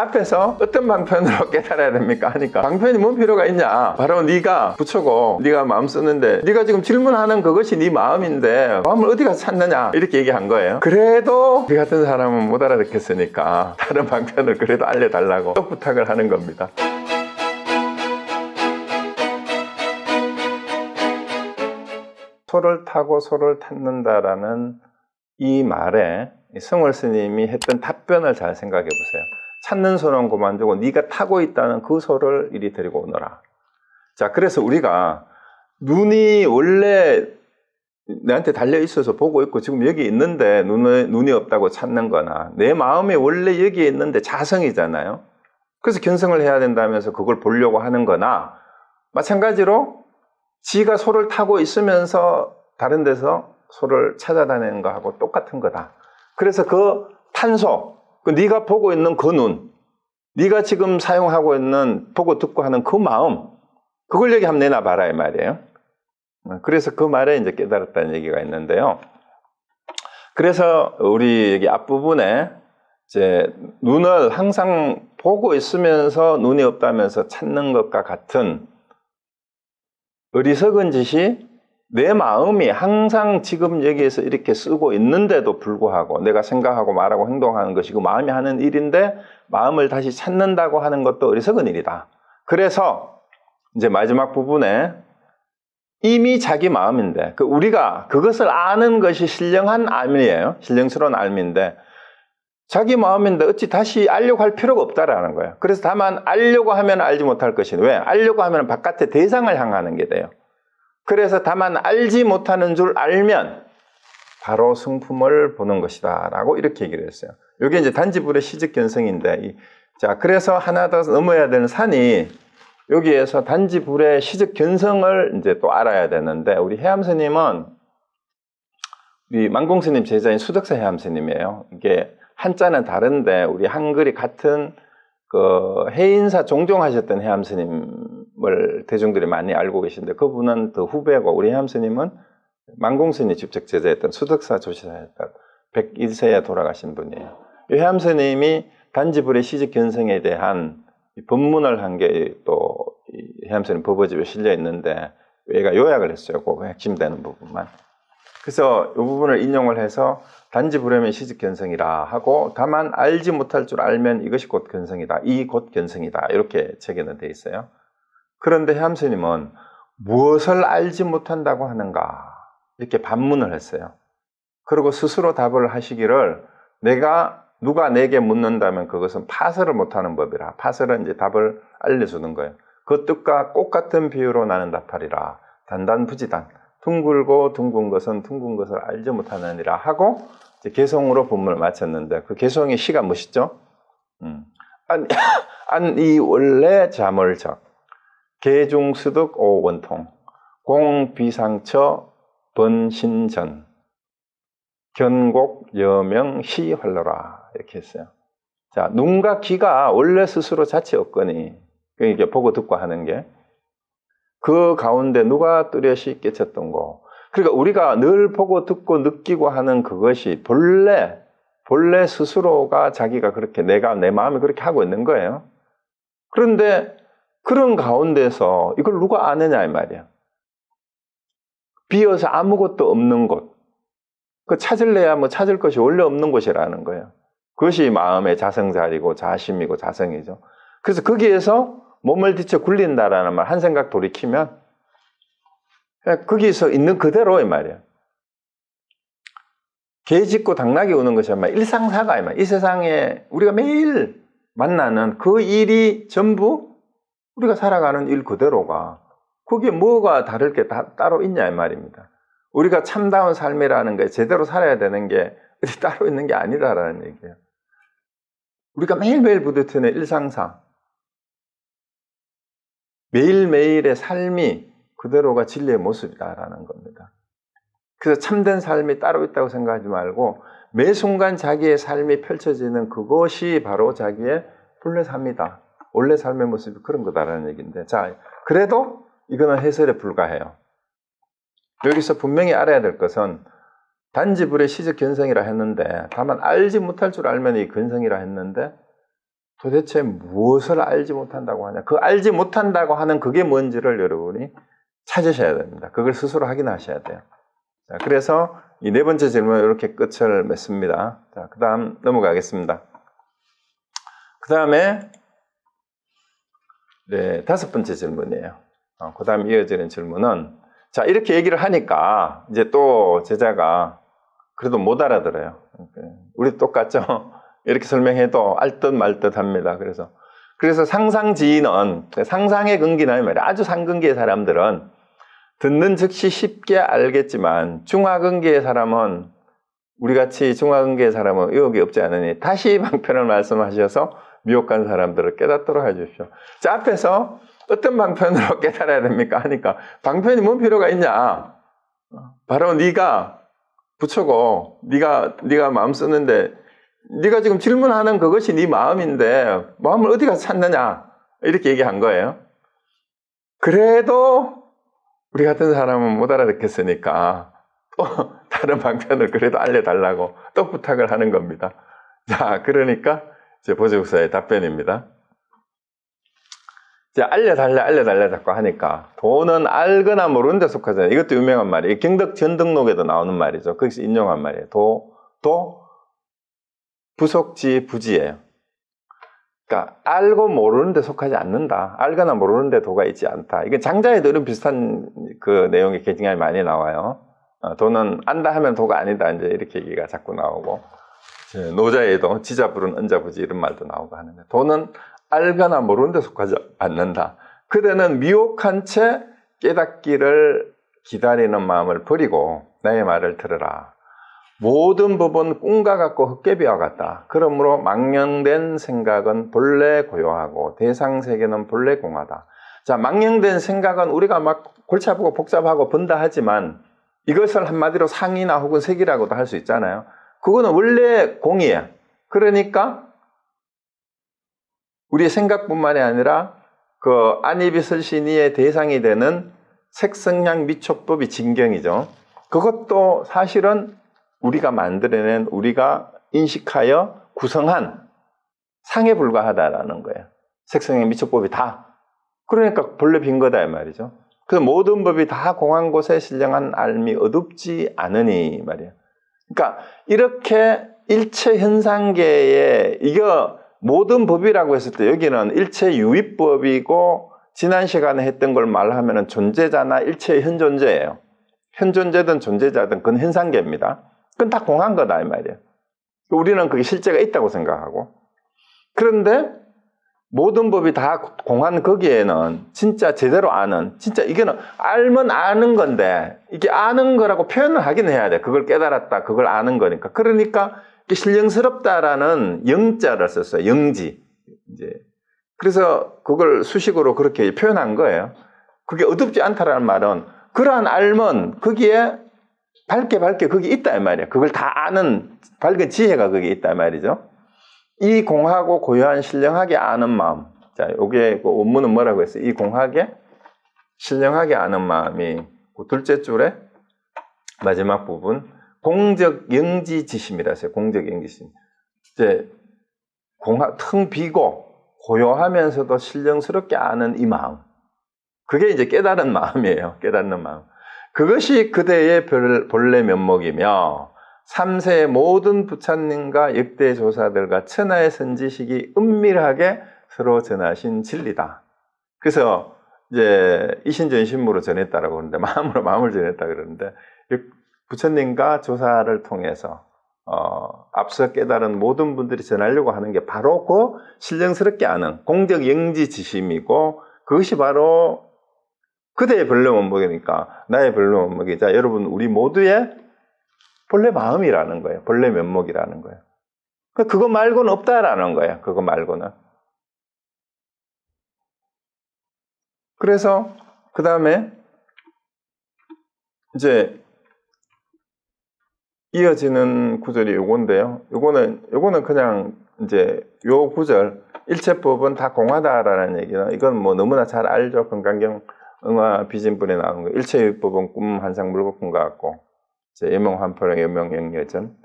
앞에서 어떤 방편으로 깨달아야 됩니까? 하니까 방편이 뭔 필요가 있냐? 바로 네가 부처고 네가 마음 쓰는데 네가 지금 질문하는 그것이 네 마음인데 마음을 어디 가서 찾느냐? 이렇게 얘기한 거예요. 그래도 우리 같은 사람은 못 알아듣겠으니까 다른 방편을 그래도 알려달라고 또 부탁을 하는 겁니다. 소를 타고 소를 탔는다라는 이 말에 성월 스님이 했던 답변을 잘 생각해 보세요. 찾는 소는 그만두고 네가 타고 있다는 그 소를 이리 데리고 오너라. 자, 그래서 우리가 눈이 원래 내한테 달려 있어서 보고 있고 지금 여기 있는데 눈이 없다고 찾는 거나 내 마음이 원래 여기에 있는데 자성이잖아요. 그래서 견성을 해야 된다면서 그걸 보려고 하는 거나 마찬가지로 지가 소를 타고 있으면서 다른 데서 소를 찾아다니는 거하고 똑같은 거다. 그래서 그 탄소, 네가 보고 있는 그 눈, 네가 지금 사용하고 있는 보고 듣고 하는 그 마음, 그걸 여기 한번 내놔봐라 이 말이에요. 그래서 그 말에 이제 깨달았다는 얘기가 있는데요. 그래서 우리 여기 앞부분에 이제 눈을 항상 보고 있으면서 눈이 없다면서 찾는 것과 같은 어리석은 짓이 내 마음이 항상 지금 여기에서 이렇게 쓰고 있는데도 불구하고 내가 생각하고 말하고 행동하는 것이 그 마음이 하는 일인데 마음을 다시 찾는다고 하는 것도 어리석은 일이다. 그래서 이제 마지막 부분에 이미 자기 마음인데 우리가 그것을 아는 것이 신령한 암이에요. 신령스러운 암인데 자기 마음인데 어찌 다시 알려고 할 필요가 없다라는 거예요. 그래서 다만 알려고 하면 알지 못할 것이니 왜? 알려고 하면 바깥의 대상을 향하는 게 돼요. 그래서 다만 알지 못하는 줄 알면 바로 성품을 보는 것이다 라고 이렇게 얘기를 했어요. 이게 이제 단지불의 시적견성인데 자, 그래서 하나 더 넘어야 되는 산이 여기에서 단지불의 시적견성을 이제 또 알아야 되는데 우리 해암스님은 우리 만공스님 제자인 수덕사 해암스님이에요. 이게 한자는 다른데 우리 한글이 같은 그 해인사 종종하셨던 해암스님을 대중들이 많이 알고 계신데 그분은 더 후배고 우리 해암스님은 만공스님이 직접 제자였던 수덕사 조시사였던 101세에 돌아가신 분이에요. 이 해암스님이 단지불의 시적견성에 대한 법문을 한 게 또 해암스님 법어집에 실려 있는데 얘가 요약을 했어요. 그 핵심되는 부분만. 그래서 이 부분을 인용을 해서 단지불의면 시적견성이라 하고 다만 알지 못할 줄 알면 이것이 곧 견성이다. 이 곧 견성이다. 이렇게 체계는 돼 있어요. 그런데 해암스님은 무엇을 알지 못한다고 하는가 이렇게 반문을 했어요. 그리고 스스로 답을 하시기를 누가 내게 묻는다면 그것은 파설을 못하는 법이라. 파설은 이제 답을 알려주는 거예요. 그 뜻과 똑같은 비유로 나는 답하리라. 단단부지단. 둥글고 둥근 것은 둥근 것을 알지 못하느니라 하고 이제 개성으로 본문을 마쳤는데 그 개성의 시가 멋있죠? 안이 원래 자물적 개중수득 오원통 공비상처 번신전 견곡 여명 시활로라 이렇게 했어요. 자, 눈과 귀가 원래 스스로 자체 없거니 이게 보고 듣고 하는 게 그 가운데 누가 뚜렷이 깨쳤던 거. 그러니까 우리가 늘 보고 듣고 느끼고 하는 그것이 본래 스스로가 자기가 그렇게 내 마음이 그렇게 하고 있는 거예요. 그런데 그런 가운데서 이걸 누가 아느냐 이 말이야. 비어서 아무것도 없는 곳. 그 찾을래야 뭐 찾을 것이 원래 없는 곳이라는 거예요. 그것이 마음의 자성자리고 자심이고 자성이죠. 그래서 거기에서 몸을 뒤쳐 굴린다라는 말 한 생각 돌이키면 거기서 있는 그대로 이 말이에요. 개 짖고 당나귀 우는 것이 아마 일상사가 이 말이에요. 이 세상에 우리가 매일 만나는 그 일이 전부 우리가 살아가는 일 그대로가 거기에 뭐가 다를 게 따로 있냐 이 말입니다. 우리가 참다운 삶이라는 게 제대로 살아야 되는 게 따로 있는 게 아니다라는 얘기예요. 우리가 매일매일 부딪히는 일상사 매일매일의 삶이 그대로가 진리의 모습이다라는 겁니다. 그래서 참된 삶이 따로 있다고 생각하지 말고 매 순간 자기의 삶이 펼쳐지는 그것이 바로 자기의 본래 삶이다. 원래 삶의 모습이 그런 거다라는 얘기인데 자, 그래도 이거는 해설에 불과해요. 여기서 분명히 알아야 될 것은 단지불의 시적 견성이라 했는데 다만 알지 못할 줄 알면 이 근성이라 했는데 도대체 무엇을 알지 못한다고 하냐. 그 알지 못한다고 하는 그게 뭔지를 여러분이 찾으셔야 됩니다. 그걸 스스로 확인하셔야 돼요. 자, 그래서 이 네 번째 질문은 이렇게 끝을 맺습니다. 자, 그 다음 넘어가겠습니다. 그 다음에 네, 다섯 번째 질문이에요. 그 다음 이어지는 질문은 자, 이렇게 얘기를 하니까 이제 또 제자가 그래도 못 알아들어요. 우리 똑같죠? 이렇게 설명해도 알듯 말듯 합니다. 그래서 상상지인은 상상의 근기는 말이에요. 아주 상근기의 사람들은 듣는 즉시 쉽게 알겠지만 중하근기의 사람은 우리같이 중하근기의 사람은 의욕이 없지 않으니 다시 방편을 말씀하셔서 미혹한 사람들을 깨닫도록 해주십시오. 자, 앞에서 어떤 방편으로 깨달아야 됩니까? 하니까 방편이 뭔 필요가 있냐? 바로 네가 부처고 네가 마음 쓰는데 네가 지금 질문하는 그것이 네 마음인데 마음을 어디 가서 찾느냐? 이렇게 얘기한 거예요. 그래도 우리 같은 사람은 못 알아듣겠으니까 또 다른 방편을 그래도 알려달라고 또 부탁을 하는 겁니다. 자, 그러니까 제 보조국사의 답변입니다. 이제 알려달라 자꾸 하니까 도는 알거나 모르는 데 속하잖아요. 이것도 유명한 말이에요. 경덕전등록에도 나오는 말이죠. 거기서 인용한 말이에요. 도 부속지 부지예요. 그러니까 알고 모르는 데 속하지 않는다. 알거나 모르는 데 도가 있지 않다. 이게 장자에도 이런 비슷한 그 내용이 굉장히 많이 나와요. 도는 안다 하면 도가 아니다. 이제 이렇게 얘기가 자꾸 나오고 노자에도 지자 부른 은자 부지 이런 말도 나오고 하는데 도는 알거나 모르는 데 속하지 않는다. 그대는 미혹한 채 깨닫기를 기다리는 마음을 버리고 나의 말을 들으라. 모든 법은 꿈과 같고 헛개비와 같다. 그러므로 망령된 생각은 본래 고요하고 대상세계는 본래 공하다. 자, 망령된 생각은 우리가 막 골치 아프고 복잡하고 번다 하지만 이것을 한마디로 상이나 혹은 색이라고도 할 수 있잖아요. 그거는 원래 공이에요. 그러니까 우리의 생각뿐만이 아니라 그 안이비설신이의 대상이 되는 색성향 미촉법이 진경이죠. 그것도 사실은 우리가 만들어낸, 우리가 인식하여 구성한 상에 불과하다라는 거예요. 색성향 미촉법이 다. 그러니까 본래 빈 거다 이 말이죠. 그 모든 법이 다 공한 곳에 신령한 알미 어둡지 않으니 말이에요. 그러니까 이렇게 일체 현상계에 이거 모든 법이라고 했을 때 여기는 일체 유의법이고 지난 시간에 했던 걸 말하면 존재자나 일체의 현존재예요. 현존재든 존재자든 그건 현상계입니다. 그건 다 공한 거다 이 말이에요. 우리는 그게 실제가 있다고 생각하고. 그런데 모든 법이 다 공한 거기에는 진짜 제대로 아는, 진짜 이게는 알면 아는 건데 이게 아는 거라고 표현을 하긴 해야 돼. 그걸 깨달았다, 그걸 아는 거니까. 그러니까 이게 신령스럽다라는 영자를 썼어요. 영지. 이제 그래서 그걸 수식으로 그렇게 표현한 거예요. 그게 어둡지 않다라는 말은 그러한 알면 거기에 밝게 거기 있다 이 말이에요. 그걸 다 아는 밝은 지혜가 거기에 있다 이 말이죠. 이 공하고 고요한 신령하게 아는 마음. 자, 요게 그 원문은 뭐라고 했어요? 이 공하게 신령하게 아는 마음이 그 둘째 줄에 마지막 부분 공적 영지지심이라 했어요. 공적 영지심. 이제 텅 비고 고요하면서도 신령스럽게 아는 이 마음. 그게 이제 깨달은 마음이에요. 깨닫는 마음. 그것이 그대의 본래 면목이며 3세의 모든 부처님과 역대 조사들과 천하의 선지식이 은밀하게 서로 전하신 진리다. 그래서 이제 이신전심으로 전했다라고 그러는데 마음으로 마음을 전했다 그러는데 부처님과 조사를 통해서 앞서 깨달은 모든 분들이 전하려고 하는 게 바로 그 신령스럽게 아는 공적 영지지심이고 그것이 바로 그대의 본래 면목이니까 나의 본래 면목이자 여러분 우리 모두의 본래 마음이라는 거예요. 본래 면목이라는 거예요. 그거 말고는 없다라는 거예요. 그거 말고는. 그래서 그 다음에 이제 이어지는 구절이 요건데요. 요거는 그냥 이제 요 구절 일체법은 다 공하다라는 얘기는 이건 뭐 너무나 잘 알죠. 건강경 응화 비진불에 나오는 거. 일체법은 꿈 한상 물거품과 같고 예명 환포령 예명 영여전.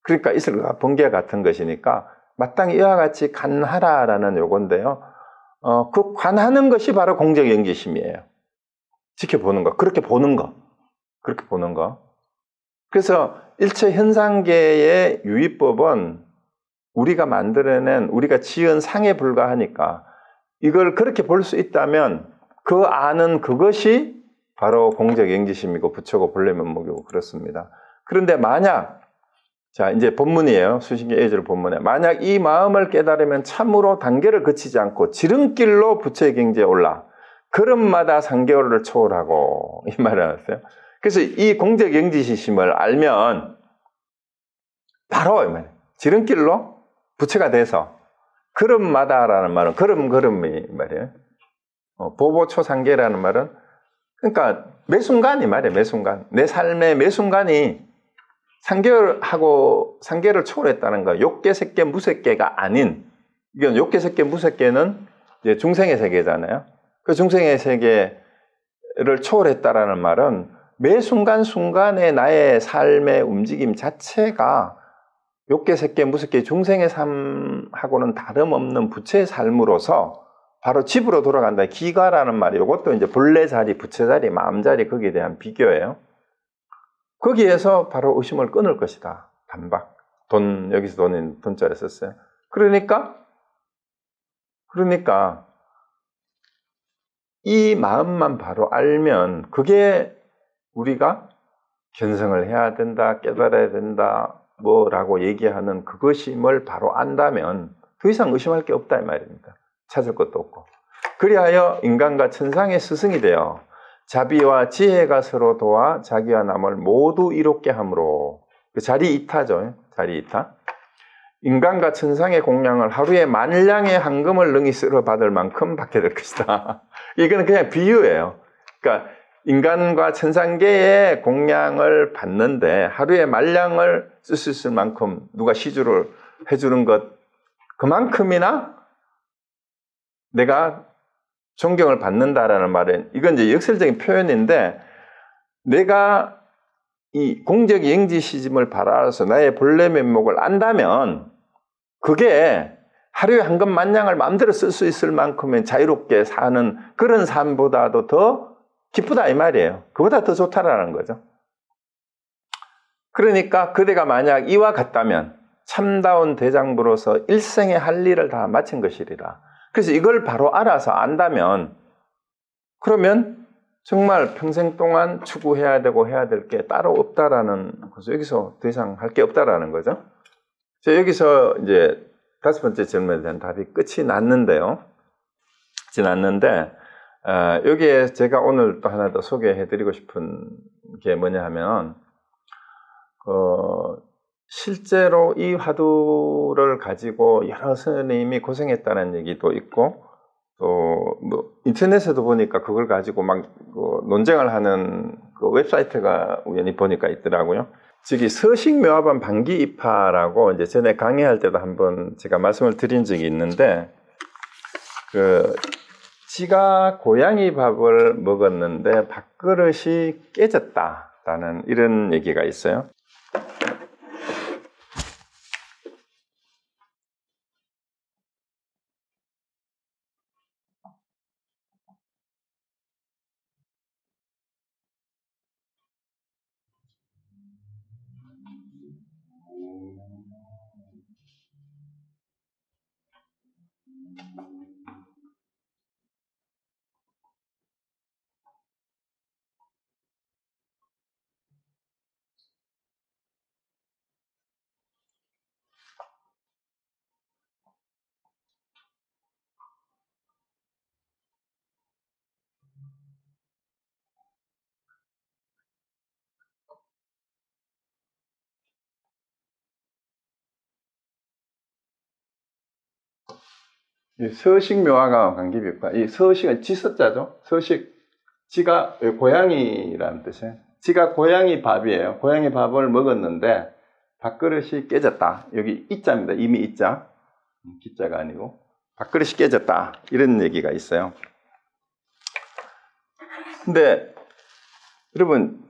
그러니까 이슬과 번개 같은 것이니까 마땅히 이와 같이 간하라라는 요건데요. 그 관하는 것이 바로 공적영지심이에요. 지켜보는 거, 그렇게 보는 거, 그렇게 보는 거. 그래서 일체 현상계의 유의법은 우리가 만들어낸, 우리가 지은 상에 불과하니까 이걸 그렇게 볼 수 있다면 그 아는 그것이 바로 공적영지심이고 부처고 본래면목이고 그렇습니다. 그런데 만약, 자 이제 본문이에요. 수신계 예절 본문에 만약 이 마음을 깨달으면 참으로 단계를 거치지 않고 지름길로 부처의 경지에 올라 걸음마다 상계호를 초월하고 이 말을 하셨어요. 그래서 이 공적영지심을 알면 바로 이 말이에요. 지름길로 부처가 돼서 걸음마다라는 말은 걸음이 말이에요. 보보초상계라는 말은 그러니까 매 순간이 말이에요. 매 순간 내 삶의 매 순간이 상계를 초월했다는 거. 욕계, 색계, 무색계가 아닌, 이건 욕계, 색계, 무색계는 이제 중생의 세계잖아요. 그 중생의 세계를 초월했다라는 말은 매 순간순간의 나의 삶의 움직임 자체가 욕계, 색계, 무색계, 중생의 삶하고는 다름없는 부처의 삶으로서 바로 집으로 돌아간다. 기가라는 말이 이것도 이제 본래 자리, 부처 자리, 마음 자리 거기에 대한 비교예요. 거기에서 바로 의심을 끊을 것이다. 단박. 여기서 돈자를 썼어요. 그러니까 이 마음만 바로 알면 그게 우리가 견성을 해야 된다, 깨달아야 된다, 뭐라고 얘기하는 그것임을 바로 안다면 더 이상 의심할 게 없다 이 말입니다. 찾을 것도 없고. 그리하여 인간과 천상의 스승이 되어 자비와 지혜가 서로 도와 자기와 남을 모두 이롭게 함으로 그 자리이타죠. 자리이타. 인간과 천상의 공양을 하루에 만량의 황금을 능히 쓸어 받을 만큼 받게 될 것이다. 이거는 그냥 비유예요. 그러니까 인간과 천상계의 공양을 받는데 하루에 만량을 쓸 수 있을 만큼 누가 시주를 해주는 것 그만큼이나 내가 존경을 받는다라는 말은 이건 이제 역설적인 표현인데 내가 이 공적영지심을 바라서 나의 본래 면목을 안다면 그게 하루에 황금 만냥을 마음대로 쓸 수 있을 만큼의 자유롭게 사는 그런 삶보다도 더 기쁘다 이 말이에요. 그보다 더 좋다라는 거죠. 그러니까 그대가 만약 이와 같다면 참다운 대장부로서 일생의 할 일을 다 마친 것이리라. 그래서 이걸 바로 알아서 안다면 그러면 정말 평생 동안 추구해야 되고 해야 될 게 따로 없다라는 거죠. 여기서 더 이상 할 게 없다라는 거죠. 여기서 이제 5번째 질문에 대한 답이 끝이 났는데요. 여기에 제가 오늘 또 하나 더 소개해드리고 싶은 게 뭐냐 하면 실제로 이 화두를 가지고 여러 스님이 고생했다는 얘기도 있고 또 뭐 인터넷에도 보니까 그걸 가지고 막 논쟁을 하는 그 웹사이트가 우연히 보니까 있더라고요. 저기 서식묘합원 반기입하라고 이제 전에 강의할 때도 한번 제가 말씀을 드린 적이 있는데 지가 고양이 밥을 먹었는데 밥그릇이 깨졌다라는 이런 얘기가 있어요. 서식묘화가 관계비과 이 서식은 지서자죠. 서식 지가 고양이라는 뜻이에요. 지가 고양이 밥이에요. 고양이 밥을 먹었는데 밥그릇이 깨졌다. 여기 이자입니다. 이미 이자 기자가 아니고 밥그릇이 깨졌다 이런 얘기가 있어요. 근데 여러분